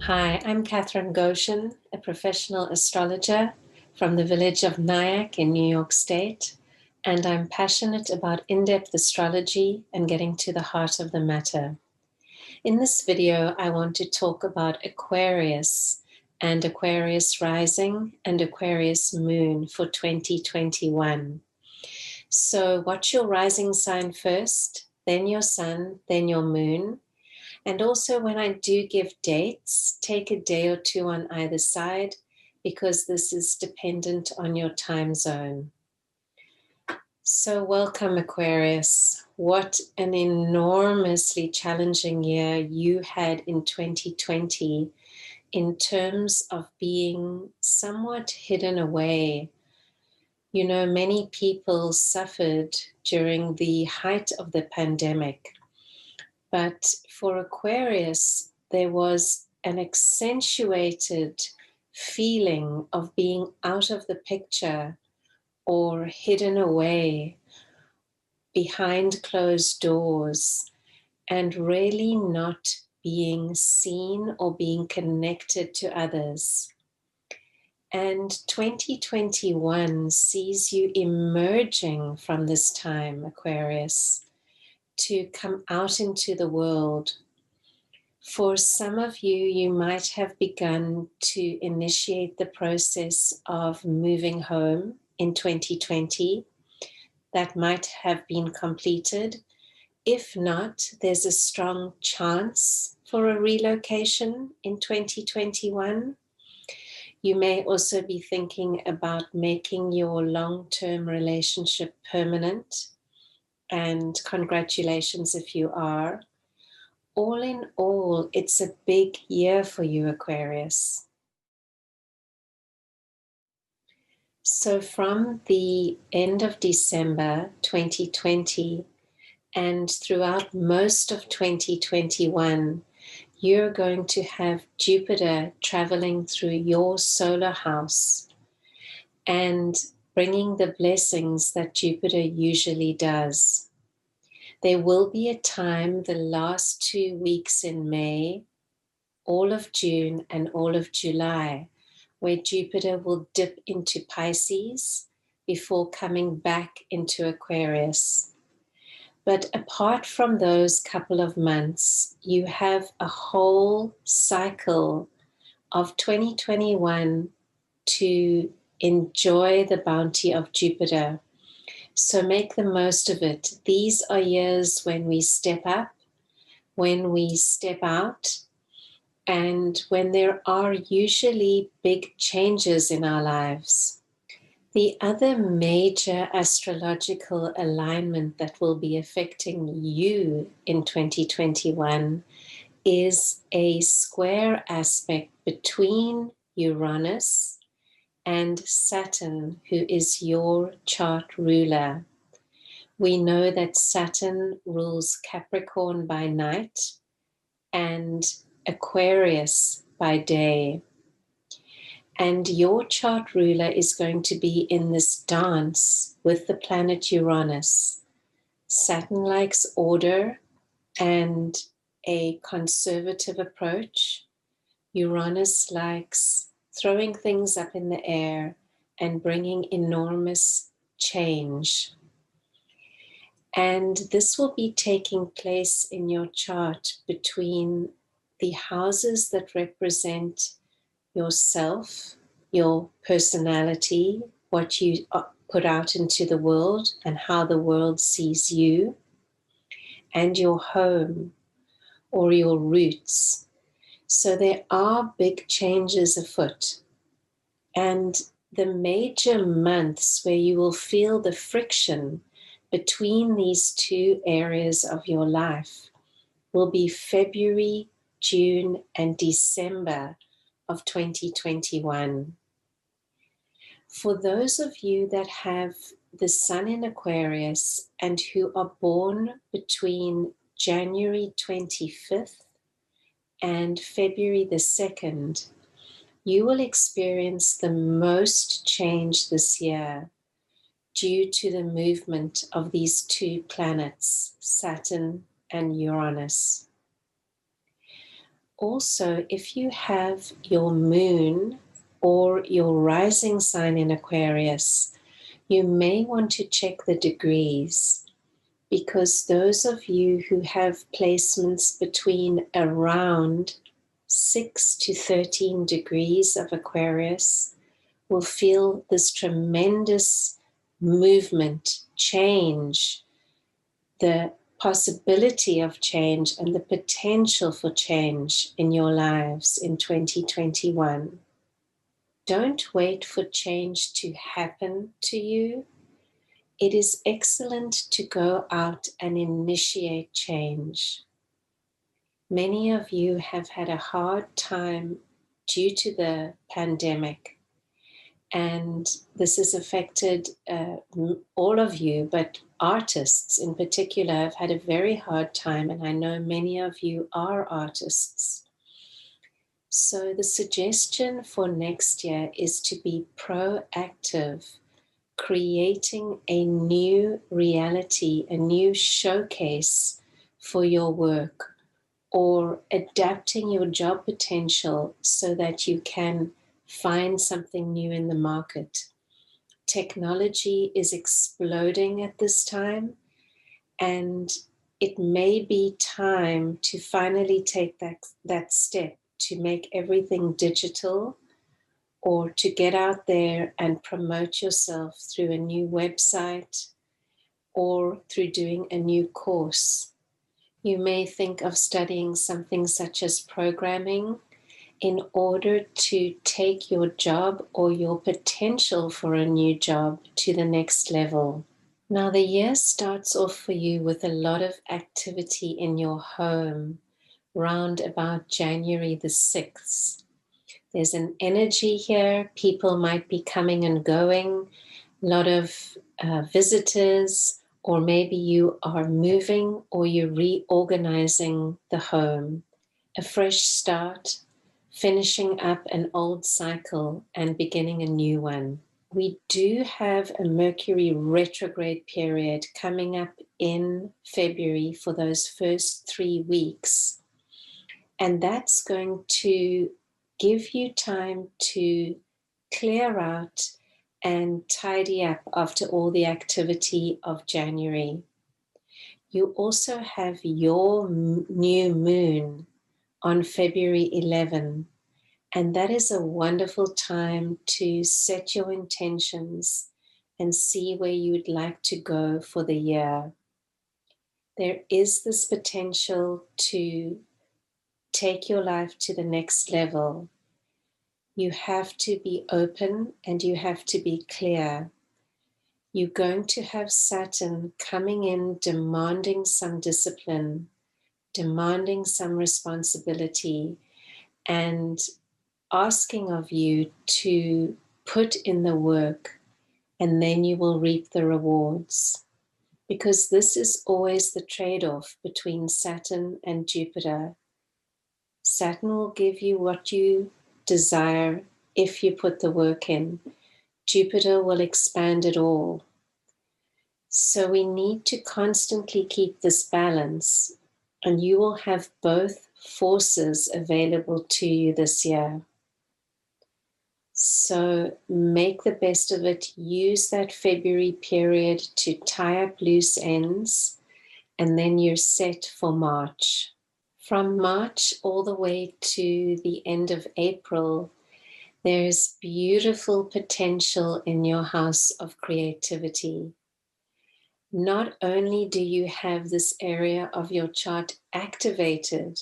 Hi, I'm Catherine Goshen, a professional astrologer from the village of Nyack in New York State, and I'm passionate about in-depth astrology and getting to the heart of the matter. In this video, I want to talk about Aquarius and Aquarius rising and Aquarius moon for 2021. So watch your rising sign first, then your sun, then your moon. And also when I do give dates, take a day or two on either side because this is dependent on your time zone. So welcome, Aquarius. What an enormously challenging year you had in 2020 in terms of being somewhat hidden away. You know, many people suffered during the height of the pandemic. But for Aquarius, there was an accentuated feeling of being out of the picture or hidden away behind closed doors and really not being seen or being connected to others. And 2021 sees you emerging from this time, Aquarius, to come out into the world. For some of you, you might have begun to initiate the process of moving home in 2020. That might have been completed. If not, there's a strong chance for a relocation in 2021. You may also be thinking about making your long-term relationship permanent. And congratulations if you are. All in all, it's a big year for you, Aquarius. So from the end of December 2020 and throughout most of 2021, you're going to have Jupiter traveling through your solar house and bringing the blessings that Jupiter usually does. There will be a time, the last 2 weeks in May, all of June and all of July, where Jupiter will dip into Pisces before coming back into Aquarius. But apart from those couple of months, you have a whole cycle of 2021 to enjoy the bounty of Jupiter. So make the most of it. These are years when we step up, when we step out, and when there are usually big changes in our lives. The other major astrological alignment that will be affecting you in 2021 is a square aspect between Uranus and Saturn, who is your chart ruler. We know that Saturn rules Capricorn by night and Aquarius by day. And your chart ruler is going to be in this dance with the planet Uranus. Saturn likes order and a conservative approach. Uranus likes throwing things up in the air and bringing enormous change. And this will be taking place in your chart between the houses that represent yourself, your personality, what you put out into the world and how the world sees you, and your home or your roots. So there are big changes afoot. And the major months where you will feel the friction between these two areas of your life will be February, June, and December of 2021. For those of you that have the Sun in Aquarius and who are born between January 25th and February the 2nd, you will experience the most change this year due to the movement of these two planets, Saturn and Uranus. Also, if you have your moon or your rising sign in Aquarius, you may want to check the degrees, because those of you who have placements between around 6 to 13 degrees of Aquarius will feel this tremendous movement, change, the possibility of change and the potential for change in your lives in 2021. Don't wait for change to happen to you. It is excellent to go out and initiate change. Many of you have had a hard time due to the pandemic, and this has affected all of you, but artists in particular have had a very hard time, and I know many of you are artists. So the suggestion for next year is to be proactive, creating a new reality, a new showcase for your work, or adapting your job potential so that you can find something new in the market. Technology is exploding at this time, and it may be time to finally take that step to make everything digital, or to get out there and promote yourself through a new website or through doing a new course. You may think of studying something such as programming in order to take your job or your potential for a new job to the next level. Now, the year starts off for you with a lot of activity in your home round about January the 6th. There's an energy here. People might be coming and going, a lot of visitors, or maybe you are moving or you're reorganizing the home. A fresh start, finishing up an old cycle and beginning a new one. We do have a Mercury retrograde period coming up in February for those first 3 weeks. And that's going to give you time to clear out and tidy up after all the activity of January. You also have your new moon on February 11, and that is a wonderful time to set your intentions and see where you would like to go for the year. There is this potential to take your life to the next level. You have to be open and you have to be clear. You're going to have Saturn coming in, demanding some discipline, demanding some responsibility, and asking of you to put in the work, and then you will reap the rewards. Because this is always the trade-off between Saturn and Jupiter. Saturn will give you what you desire if you put the work in. Jupiter will expand it all. So we need to constantly keep this balance, and you will have both forces available to you this year. So make the best of it. Use that February period to tie up loose ends, and then you're set for March. From March all the way to the end of April, there's beautiful potential in your house of creativity. Not only do you have this area of your chart activated,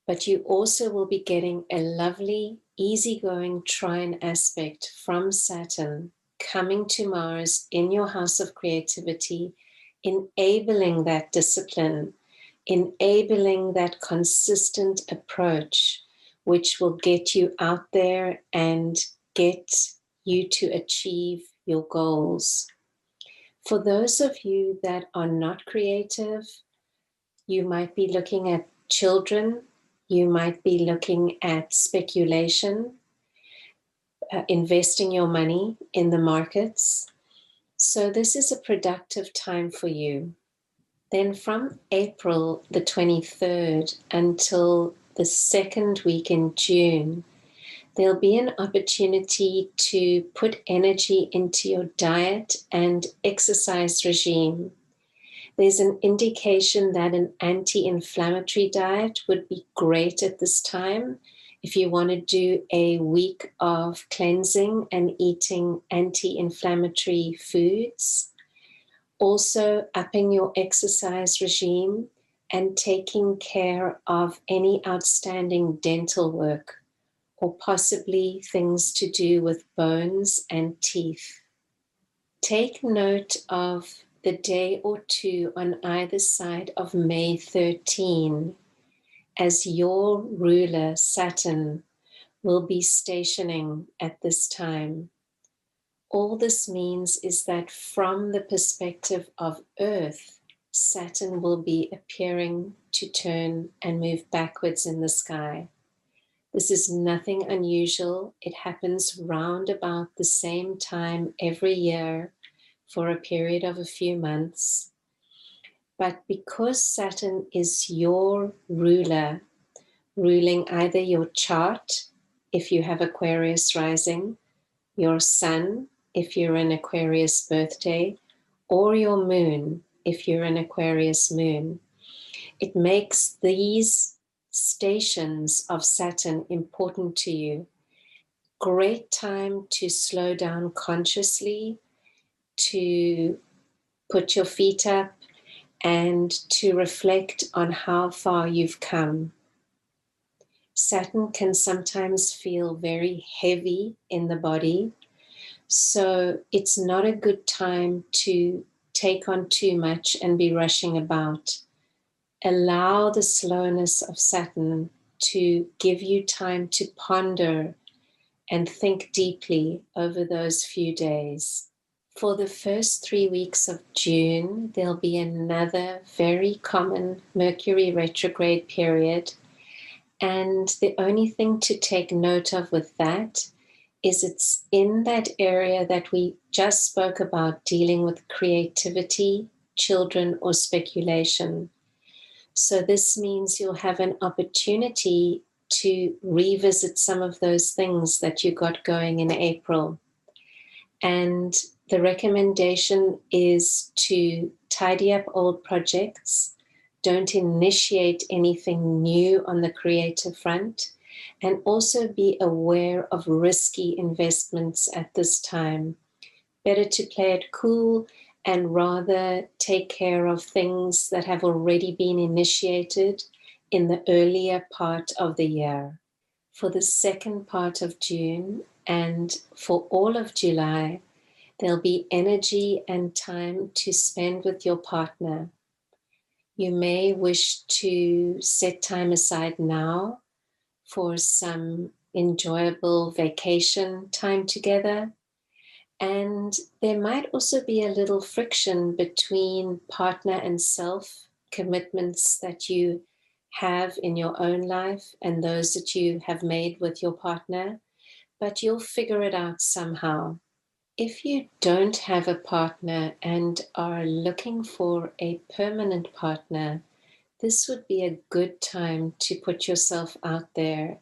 but you also will be getting a lovely, easygoing trine aspect from Saturn coming to Mars in your house of creativity, enabling that discipline, enabling that consistent approach, which will get you out there and get you to achieve your goals. For those of you that are not creative, you might be looking at children, you might be looking at speculation, investing your money in the markets. So this is a productive time for you. Then from April the 23rd until the second week in June, there'll be an opportunity to put energy into your diet and exercise regime. There's an indication that an anti-inflammatory diet would be great at this time if you want to do a week of cleansing and eating anti-inflammatory foods. Also, upping your exercise regime and taking care of any outstanding dental work, or possibly things to do with bones and teeth. Take note of the day or two on either side of May 13, as your ruler, Saturn, will be stationing at this time. All this means is that from the perspective of Earth, Saturn will be appearing to turn and move backwards in the sky. This is nothing unusual. It happens round about the same time every year for a period of a few months. But because Saturn is your ruler, ruling either your chart, if you have Aquarius rising, your sun, if you're an Aquarius birthday, or your moon, if you're an Aquarius moon, it makes these stations of Saturn important to you. Great time to slow down consciously, to put your feet up, and to reflect on how far you've come. Saturn can sometimes feel very heavy in the body, so it's not a good time to take on too much and be rushing about. Allow the slowness of Saturn to give you time to ponder and think deeply over those few days. For the first 3 weeks of June, there'll be another very common Mercury retrograde period. And the only thing to take note of with that is it's in that area that we just spoke about, dealing with creativity, children, or speculation. So this means you'll have an opportunity to revisit some of those things that you got going in April. And the recommendation is to tidy up old projects. Don't initiate anything new on the creative front, and also be aware of risky investments at this time. Better to play it cool and rather take care of things that have already been initiated in the earlier part of the year. For the second part of June and for all of July, there'll be energy and time to spend with your partner. You may wish to set time aside now for some enjoyable vacation time together. And there might also be a little friction between partner and self, commitments that you have in your own life and those that you have made with your partner, but you'll figure it out somehow. If you don't have a partner and are looking for a permanent partner, this would be a good time to put yourself out there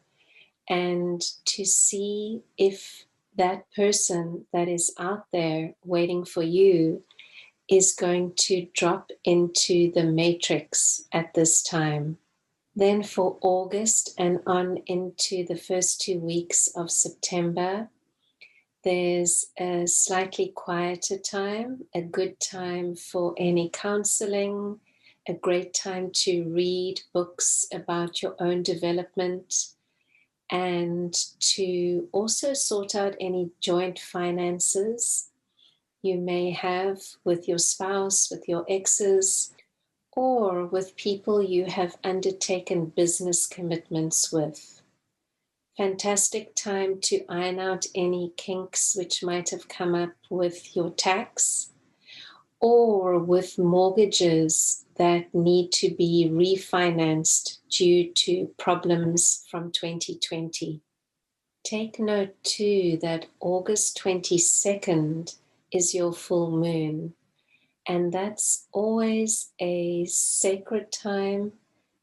and to see if that person that is out there waiting for you is going to drop into the matrix at this time. Then for August and on into the first 2 weeks of September, there's a slightly quieter time, a good time for any counseling, a great time to read books about your own development, and to also sort out any joint finances you may have with your spouse, with your exes, or with people you have undertaken business commitments with. Fantastic time to iron out any kinks which might have come up with your tax or with mortgages that need to be refinanced due to problems from 2020. Take note too that August 22nd is your full moon, and that's always a sacred time,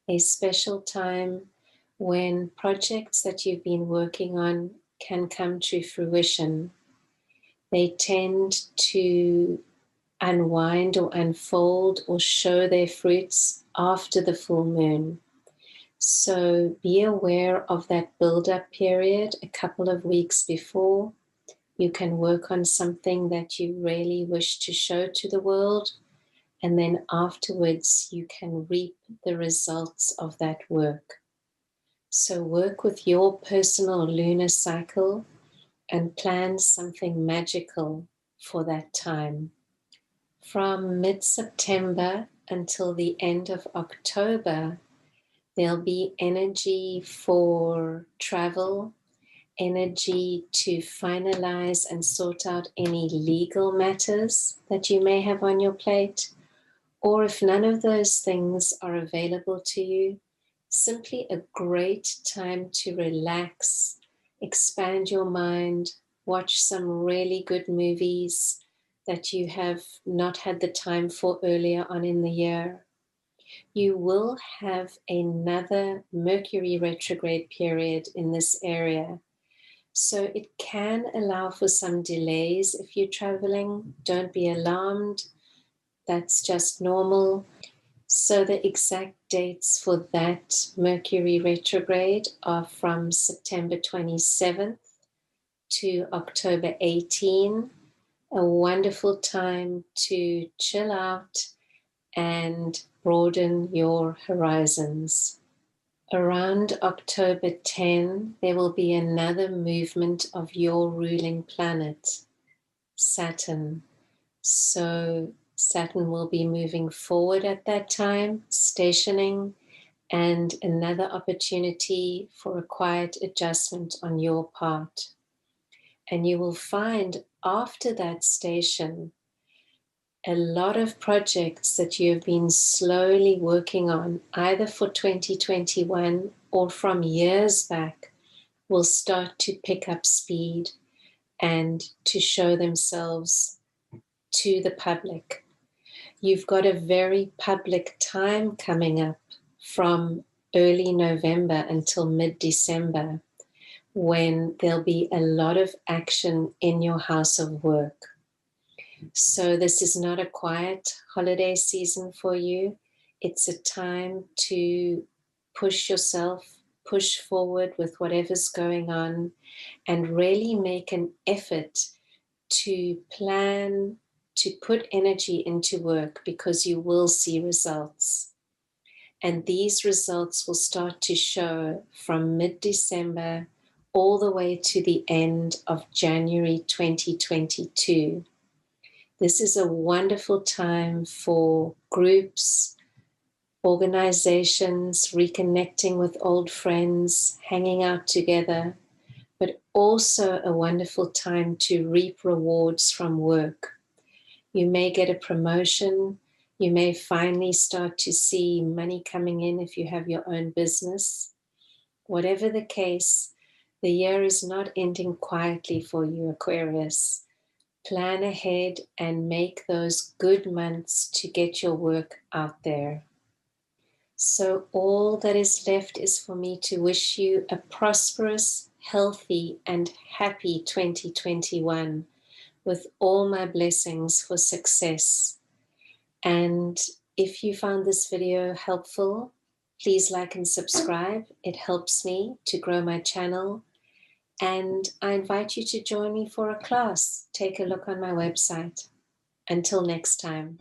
a special time when projects that you've been working on can come to fruition. They tend to unwind or unfold or show their fruits after the full moon. So be aware of that build-up period a couple of weeks before. You can work on something that you really wish to show to the world, and then afterwards you can reap the results of that work. So work with your personal lunar cycle and plan something magical for that time. From mid-September until the end of October, there'll be energy for travel, energy to finalize and sort out any legal matters that you may have on your plate. Or if none of those things are available to you, simply a great time to relax, expand your mind, watch some really good movies that you have not had the time for earlier on in the year. You will have another Mercury retrograde period in this area. So it can allow for some delays if you're traveling. Don't be alarmed. That's just normal. So the exact dates for that Mercury retrograde are from September 27th to October 18. A wonderful time to chill out and broaden your horizons. Around October 10, there will be another movement of your ruling planet, Saturn. So Saturn will be moving forward at that time, stationing, and another opportunity for a quiet adjustment on your part. And you will find after that station, a lot of projects that you have been slowly working on, either for 2021 or from years back, will start to pick up speed and to show themselves to the public. You've got a very public time coming up from early November until mid-December, when there'll be a lot of action in your house of work. So this is not a quiet holiday season for you. It's a time to push yourself, push forward with whatever's going on, and really make an effort to plan, to put energy into work, because you will see results. And these results will start to show from mid-December all the way to the end of January 2022. This is a wonderful time for groups, organizations, reconnecting with old friends, hanging out together, but also a wonderful time to reap rewards from work. You may get a promotion. You may finally start to see money coming in if you have your own business. Whatever the case, the year is not ending quietly for you, Aquarius. Plan ahead and make those good months to get your work out there. So all that is left is for me to wish you a prosperous, healthy, and happy 2021 with all my blessings for success. And if you found this video helpful, please like and subscribe. It helps me to grow my channel. And I invite you to join me for a class. Take a look on my website. Until next time.